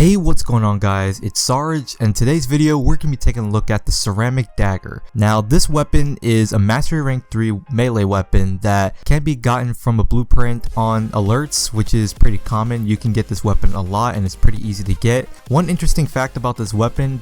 Hey, what's going on guys, it's Sarge, and in today's video we're going to be taking a look at the Ceramic Dagger. Now this weapon is a Mastery Rank 3 melee weapon that can be gotten from a blueprint on alerts, which is pretty common. You can get this weapon a lot and it's pretty easy to get. One interesting fact about this weapon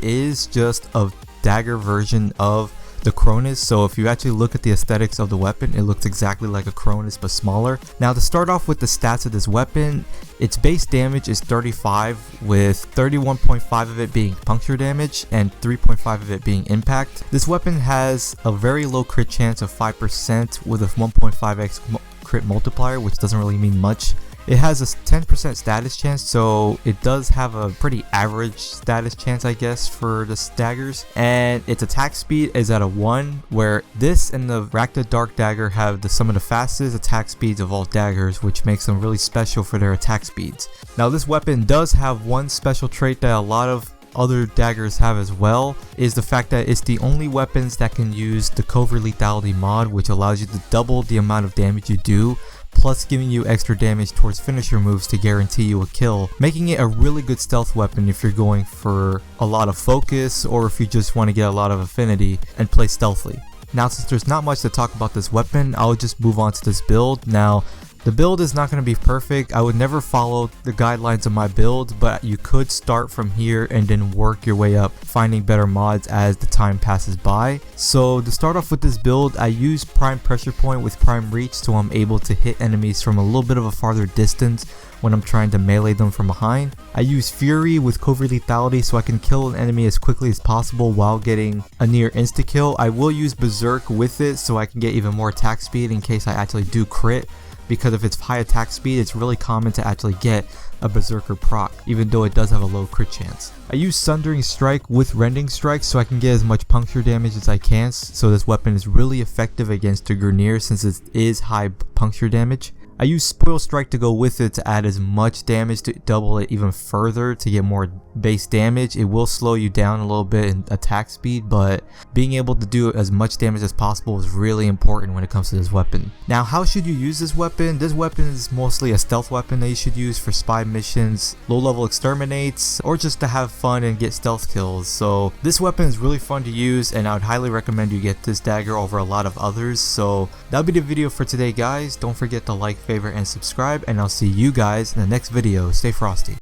is just a dagger version of the Cronus, so if you actually look at the aesthetics of the weapon, it looks exactly like a Cronus but smaller. Now to start off with the stats of this weapon, its base damage is 35, with 31.5 of it being puncture damage and 3.5 of it being impact. This weapon has a very low crit chance of 5% with a 1.5x crit multiplier, which doesn't really mean much. It has a 10% status chance, so it does have a pretty average status chance, I guess, for the daggers. And its attack speed is at a 1, where this and the Rakta Dark Dagger have some of the fastest attack speeds of all daggers, which makes them really special for their attack speeds. Now this weapon does have one special trait that a lot of other daggers have as well, is the fact that it's the only weapons that can use the Covert Lethality mod, which allows you to double the amount of damage you do, plus giving you extra damage towards finisher moves to guarantee you a kill, making it a really good stealth weapon if you're going for a lot of focus or if you just want to get a lot of affinity and play stealthily. Now since there's not much to talk about this weapon, I'll just move on to this build. Now the build is not going to be perfect. I would never follow the guidelines of my build, but you could start from here and then work your way up, finding better mods as the time passes by. So to start off with this build, I use Prime Pressure Point with Prime Reach, so I'm able to hit enemies from a little bit of a farther distance when I'm trying to melee them from behind. I use Fury with Covert Lethality so I can kill an enemy as quickly as possible while getting a near insta kill. I will use Berserk with it so I can get even more attack speed in case I actually do crit, because if it's high attack speed, it's really common to actually get a Berserker proc, even though it does have a low crit chance. I use Sundering Strike with Rending Strike so I can get as much puncture damage as I can, so this weapon is really effective against the Grenier since it is high puncture damage. I use Spoil Strike to go with it to add as much damage to double it even further to get more base damage. It will slow you down a little bit in attack speed, but being able to do as much damage as possible is really important when it comes to this weapon. Now how should you use this weapon? This weapon is mostly a stealth weapon that you should use for spy missions, low level exterminates, or just to have fun and get stealth kills. So this weapon is really fun to use and I would highly recommend you get this dagger over a lot of others. So that'll be the video for today guys. Don't forget to like, favorite, and subscribe, and I'll see you guys in the next video. Stay frosty.